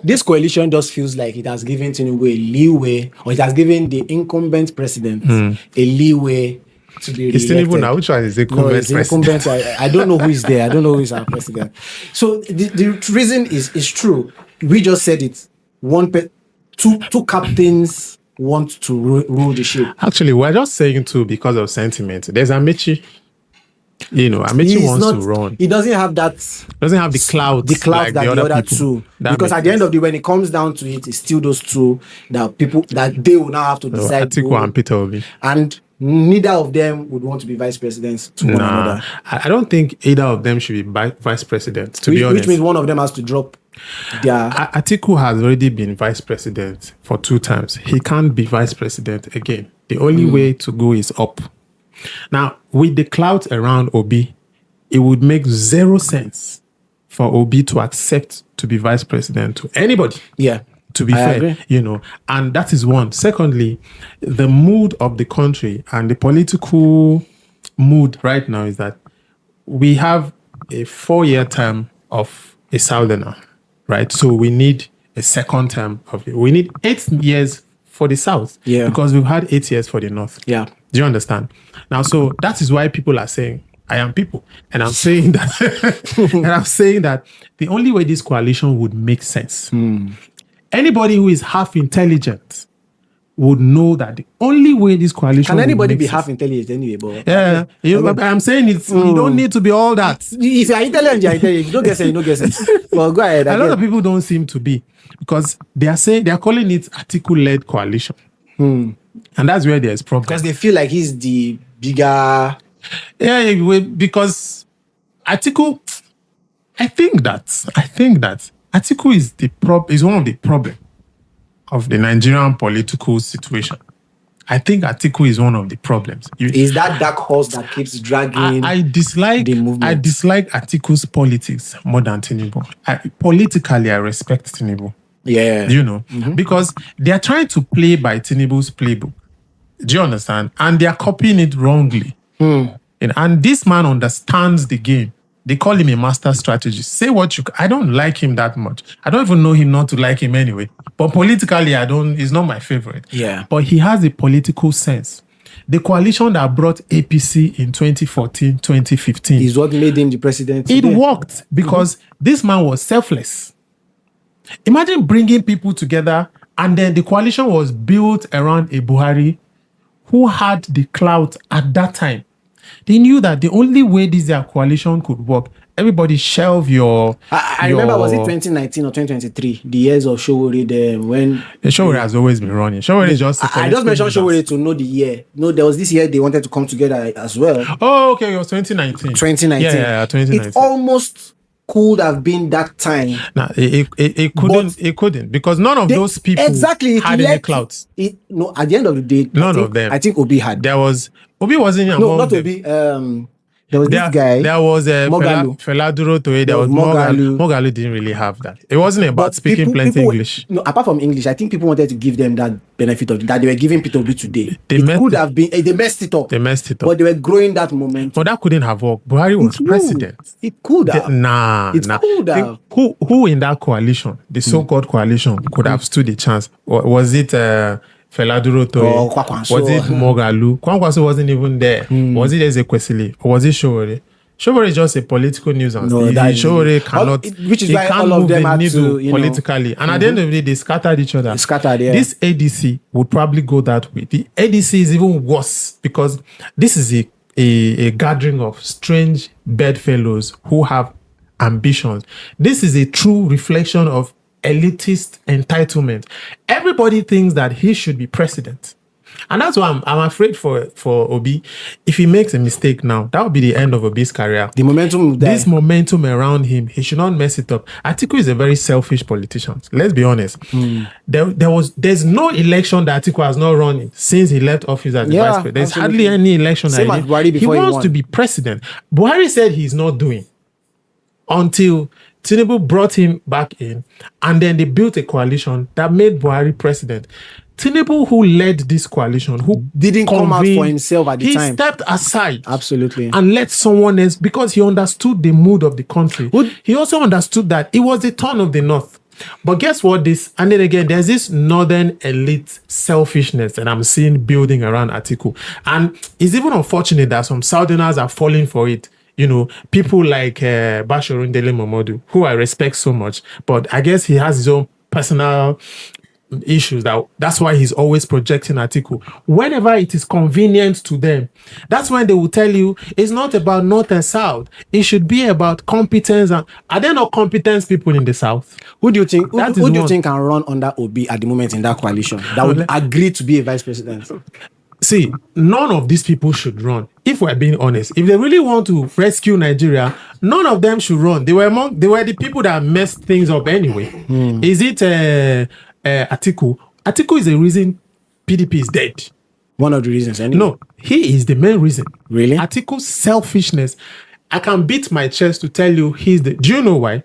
This coalition just feels like it has given Tinubu a leeway, or it has given the incumbent president a leeway to be It's Tinubu now. Which one is the incumbent president? I don't know who is there. I don't know who is our president. So the reason is true. We just said it. Two captains want to rule the ship. Actually, we're just saying too because of sentiment. There's Amechi. Amechi wants to run. He doesn't have that. Doesn't have the clout. The clout like that the other two. Because at the end of the day, when it comes down to it, it's still those two that they will now have to decide. Atiku and Peter Obi. And neither of them would want to be vice presidents to one another. I don't think either of them should be vice president. To be honest, which means one of them has to drop. Atiku has already been vice president for 2 times. He can't be vice president again. The only way to go is up. Now, with the clout around Obi, it would make 0 sense for Obi to accept to be vice president to anybody. Yeah. To be fair, and that is one. Secondly, the mood of the country and the political mood right now is that we have a 4-year term of a southerner, right? So we need a second term of it. We need 8 years for the south, because we've had 8 years for the north. Yeah. Do you understand? Now, so that is why people are saying, I am people. And I'm saying that the only way this coalition would make sense, anybody who is half intelligent would know that the only way this coalition can anybody be sense, half intelligent anyway, but I'm saying it's you don't need to be all that. If you're intelligent, you're intelligent. If you don't get it, you don't get it. Well, go ahead. A lot of people don't seem to be, because they are calling it Atiku-led coalition. And that's where there's problem. Because they feel like he's the bigger... Yeah, because Atiku, I think that Atiku is one of the problems of the Nigerian political situation. I think Atiku is one of the problems. Is that dark horse that keeps dragging I dislike the movement? I dislike Atiku's politics more than Tinubu. Politically, I respect Tinubu. Yeah. Because they are trying to play by Tinubu's playbook. Do you understand? And they are copying it wrongly. And this man understands the game. They call him a master strategist. Say what I don't like him that much. I don't even know him not to like him anyway. But politically, he's not my favorite. Yeah. But he has a political sense. The coalition that brought APC in 2014, 2015 is what made him the president today. It worked because this man was selfless. Imagine bringing people together, and then the coalition was built around a Buhari who had the clout at that time. They knew that the only way this coalition could work, everybody shelve your... I remember, was it 2019 or 2023? The years of Showore there when... Showore has always been running. Showore is just... I just mentioned Showore to know the year. No, there was this year they wanted to come together as well. Oh, okay. It was 2019. 2019. Yeah, 2019. It almost could have been that time. No, it couldn't, because none of those people had any clout. At the end of the day, none of them. I think Obi had. Obi wasn't among No, not them. Obi. There was this guy. There was Mogalu. Fela Durotoye. There was Mogalu. Mogalu didn't really have that. It wasn't about speaking plenty English. No, apart from English, I think people wanted to give them that benefit of that they were giving Peter Obi today. They messed it up. But they were growing that momentum. But that couldn't have worked. Buhari was president. It could have. Could have. Who in that coalition, the so-called coalition, could have stood a chance? Was it... Fela Durotoye? Was it Mogalu? Kwankwaso wasn't even there. Was it Ezekwesili? Or was it Showore? Showore is just a political nuisance. Showore cannot... Which is why all of them had to... politically. And at the end of the day, they scattered each other. This ADC would probably go that way. The ADC is even worse because this is a gathering of strange bedfellows who have ambitions. This is a true reflection of elitist entitlement. Everybody thinks that he should be president. And that's why I'm afraid for Obi. If he makes a mistake now, that will be the end of Obi's career. This momentum around him, he should not mess it up. Atiku is a very selfish politician. Let's be honest. There's no election that Atiku has not run since he left office as the vice president. There's hardly any election Same as Buhari before he wants to be president. Buhari said he's not doing until Tinubu brought him back in, and then they built a coalition that made Buhari president. Tinubu, who led this coalition, who didn't come out for himself at the time. He stepped aside. Absolutely. And let someone else, because he understood the mood of the country. He also understood that it was the turn of the North. But guess what? And then again, there's this northern elite selfishness that I'm seeing building around Atiku. And it's even unfortunate that some Southerners are falling for it. You know, people like Bashorun Dele Momodu, who I respect so much, but I guess he has his own personal issues. That's why he's always projecting Atiku. Whenever it is convenient to them, that's when they will tell you it's not about North and South. It should be about competence. And are there not competent people in the South? Who do you think? Who do you think can run under Obi at the moment in that coalition that would agree to be a vice president? See, none of these people should run. If we're being honest, if they really want to rescue Nigeria, none of them should run. They were the people that messed things up anyway. Is it Atiku? Atiku is the reason PDP is dead. One of the reasons, anyway. No, he is the main reason. Really? Atiku's selfishness. I can beat my chest to tell you do you know why?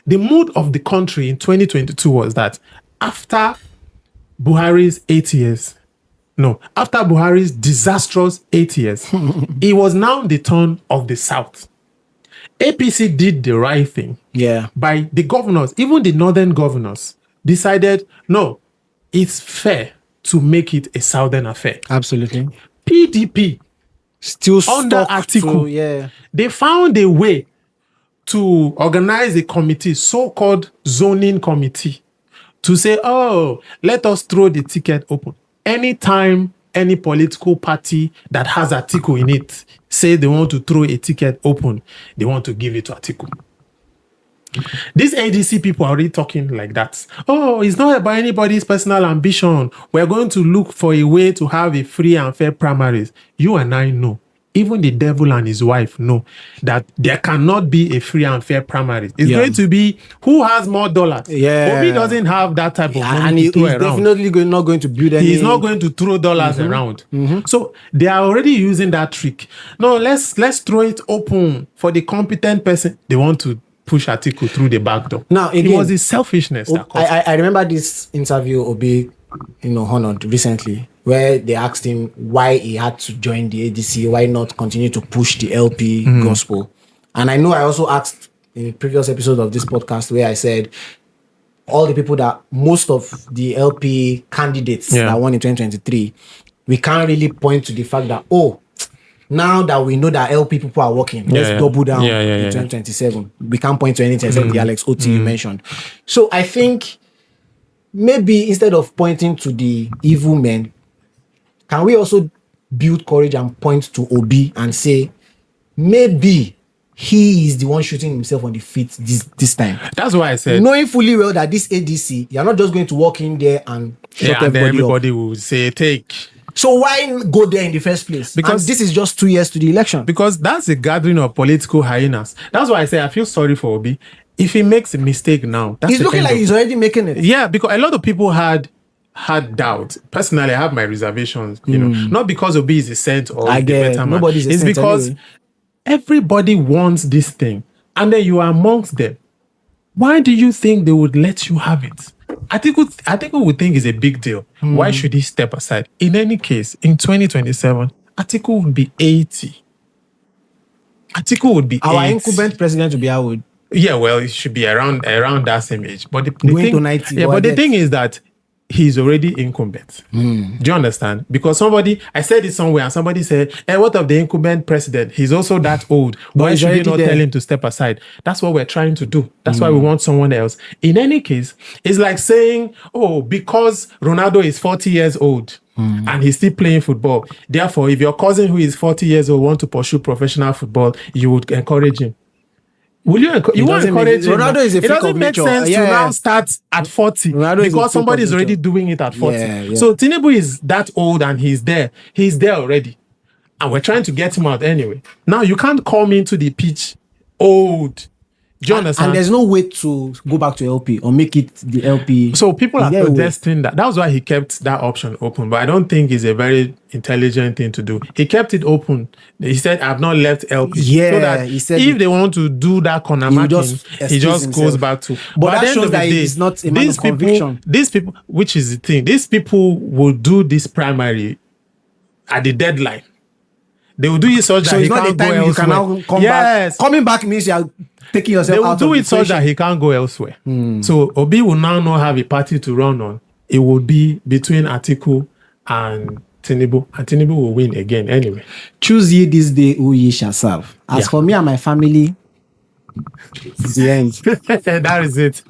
The mood of the country in 2022 was that after Buhari's 8 years, after Buhari's disastrous 8 years, it was now the turn of the South. APC did the right thing. Yeah. By the governors, even the northern governors, decided, no, it's fair to make it a Southern affair. Absolutely. PDP, still under Atiku, they found a way to organize a committee, so-called zoning committee, to say, let us throw the ticket open. Anytime any political party that has Atiku in it say they want to throw a ticket open, they want to give it to Atiku. These ADC people are already talking like that. It's not about anybody's personal ambition. We're going to look for a way to have a free and fair primaries. You and I know. Even the devil and his wife know that there cannot be a free and fair primaries. It's going to be who has more dollars. Yeah. Obi doesn't have that type of money and he's definitely not going to build any. He's not going to throw dollars around. So they are already using that trick. No, let's throw it open for the competent person. They want to push Atiku through the back door. Now, again, it was his selfishness that caused I remember this interview Obi, honored recently, where they asked him why he had to join the ADC, why not continue to push the LP gospel. And I know I also asked in a previous episode of this podcast where I said all the people that most of the LP candidates that won in 2023, we can't really point to the fact that, now that we know that LP people are working, let's double down in 2027. We can't point to anything except the Alex Oti you mentioned. So I think maybe instead of pointing to the evil men, can we also build courage and point to Obi and say, maybe he is the one shooting himself on the feet this time? That's why I said, knowing fully well that this ADC, you're not just going to walk in there and shut everybody will say, take. So why go there in the first place? Because this is just 2 years to the election. Because that's a gathering of political hyenas. That's why I say I feel sorry for Obi. If he makes a mistake now, he's looking like he's already making it. Yeah, because a lot of people had doubt. Personally, I have my reservations. Not because Obi is a saint or I get nobody's a saint. It's because everybody wants this thing, and then you are amongst them. Why do you think they would let you have it? I think would think it's a big deal. Why should he step aside? In any case, in 2027, Atiku would be 80. Atiku would be our 80. incumbent president would be how old? Yeah, well, it should be around that same age. But the going to 90. Yeah, but the thing is that he's already incumbent. Do you understand? Because I said it somewhere, and somebody said, what of the incumbent president? He's also that old. Why should we not tell him to step aside? That's what we're trying to do. That's why we want someone else. In any case, it's like saying, because Ronaldo is 40 years old and he's still playing football, therefore, if your cousin who is 40 years old want to pursue professional football, you would encourage him. Will you won't encourage him? Ronaldo is a freak of nature. It doesn't make sense to now start at 40 because somebody is already doing it at 40. So Tinubu is that old and he's there. He's there already. And we're trying to get him out anyway. Now, you can't come into the pitch old. Do you understand? And there's no way to go back to LP or make it the LP. So people are protesting that. That's why he kept that option open. But I don't think it's a very intelligent thing to do. He kept it open. He said, "I've not left LP." Yeah, so that he said if they want to do that corner marking, he just goes back to. But that shows that it's not a matter of conviction. These people, which is the thing, these people will do this primary at the deadline. They will do it such that he can't go elsewhere. You can now come back. Coming back means you are taking yourself out of the They will do it such that he can't go elsewhere. So Obi will now not have a party to run on. It will be between Atiku and Tinubu. And Tinubu will win again anyway. Choose ye this day who ye shall serve. As for me and my family, it's the end. That is it.